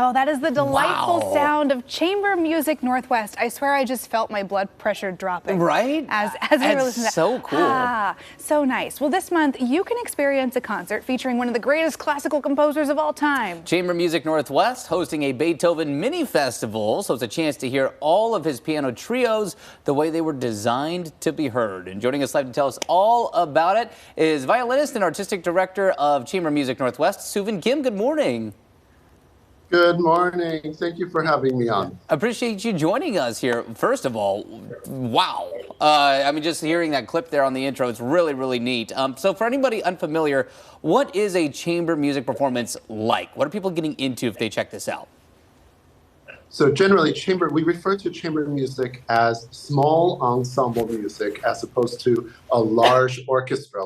Oh, that is the delightful Wow. sound of Chamber Music Northwest. I swear I just felt my blood pressure dropping. Right? As we were listening to that. So cool. Ah, so nice. Well, this month you can experience a concert featuring one of the greatest classical composers of all time. Chamber Music Northwest hosting a Beethoven mini festival, so it's a chance to hear all of his piano trios the way they were designed to be heard. And joining us live to tell us all about it is violinist and artistic director of Chamber Music Northwest, Beethoven Kim. Good morning. Good morning. Thank you for having me on. Appreciate you joining us here. First of all, wow. I mean, just hearing that clip there on the intro, it's really, really neat. So for anybody unfamiliar, what is a chamber music performance like? What are people getting into if they check this out? So generally, we refer to chamber music as small ensemble music as opposed to a larger orchestra.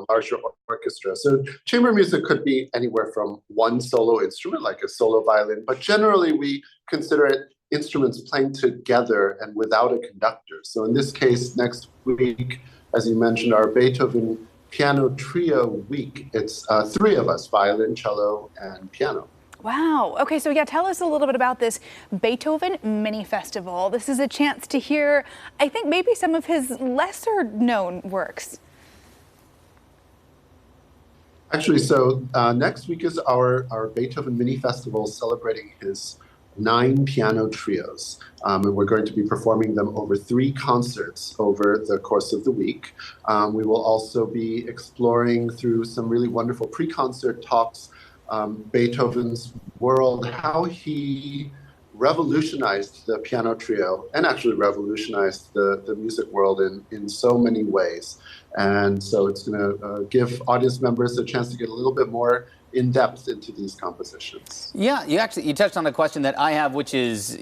So chamber music could be anywhere from one solo instrument, like a solo violin, but generally we consider it instruments playing together and without a conductor. So in this case, next week, as you mentioned, our Beethoven Piano Trio Week, it's three of us, violin, cello, and piano. Wow. Okay, so yeah, tell us a little bit about this Beethoven Mini Festival. This is a chance to hear, I think, maybe some of his lesser known works. Actually, so next week is our Beethoven Mini Festival celebrating his 9 piano trios. And we're going to be performing them over 3 concerts over the course of the week. We will also be exploring through some really wonderful pre-concert talks Beethoven's world, how he revolutionized the piano trio and actually revolutionized the music world in so many ways. And so it's going to give audience members a chance to get a little bit more in depth into these compositions. Yeah, you touched on a question that I have, which is,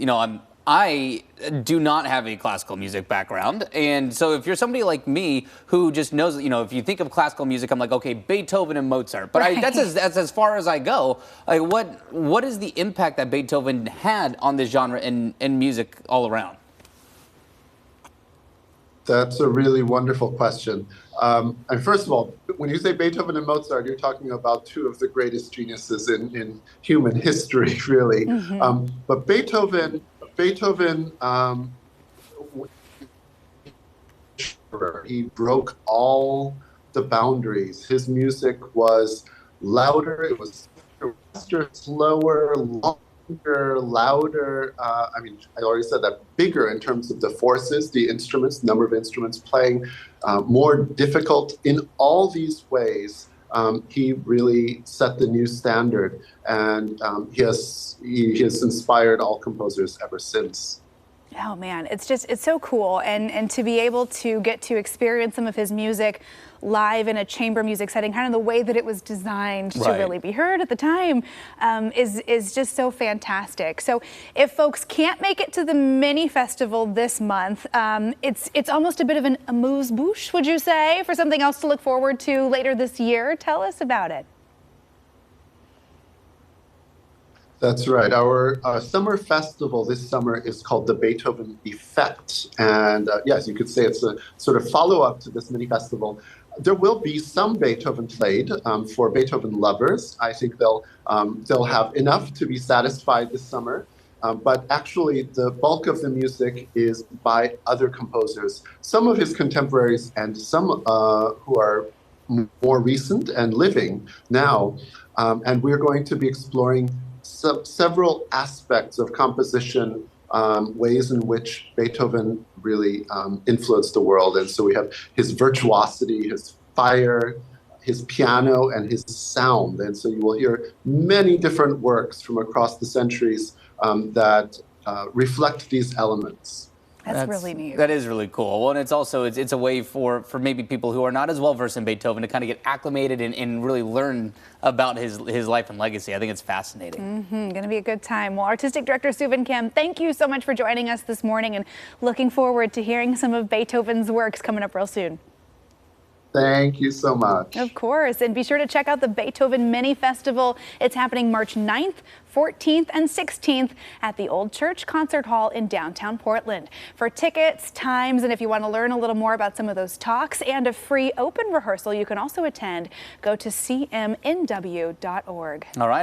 I do not have a classical music background. And so if you're somebody like me who just knows, if you think of classical music, I'm like, okay, Beethoven and Mozart. But right. that's as far as I go. Like, what is the impact that Beethoven had on this genre and music all around? That's a really wonderful question. And first of all, when you say Beethoven and Mozart, you're talking about 2 of the greatest geniuses in human history, really. Mm-hmm. But Beethoven, he broke all the boundaries. His music was louder, it was faster, slower, longer, louder. I mean, I already said that, bigger in terms of the forces, the instruments, number of instruments playing, more difficult. In all these ways, he really set the new standard, and he has inspired all composers ever since. Oh man, it's so cool, and to be able to get to experience some of his music live in a chamber music setting, kind of the way that it was designed to really be heard at the time, is just so fantastic. So if folks can't make it to the mini festival this month, it's almost a bit of an amuse-bouche, would you say, for something else to look forward to later this year? Tell us about it. That's right. Our summer festival this summer is called the Beethoven Effect. And yes, you could say it's a sort of follow-up to this mini festival. There will be some Beethoven played for Beethoven lovers. I think they'll have enough to be satisfied this summer. But actually, the bulk of the music is by other composers, some of his contemporaries and some who are more recent and living now. And we're going to be exploring several aspects of composition, ways in which Beethoven really influenced the world. And so we have his virtuosity, his fire, his piano, and his sound. And so you will hear many different works from across the centuries that reflect these elements. That's really neat. That is really cool. Well, and it's also, it's a way for maybe people who are not as well versed in Beethoven to kind of get acclimated and really learn about his life and legacy. I think it's fascinating. Going to be a good time. Well, Artistic Director Beethoven Kim, thank you so much for joining us this morning, and looking forward to hearing some of Beethoven's works coming up real soon. Thank you so much. Of course. And be sure to check out the Beethoven Mini Festival. It's happening March 9th, 14th, and 16th at the Old Church Concert Hall in downtown Portland. For tickets, times, and if you want to learn a little more about some of those talks and a free open rehearsal you can also attend, go to cmnw.org. All right.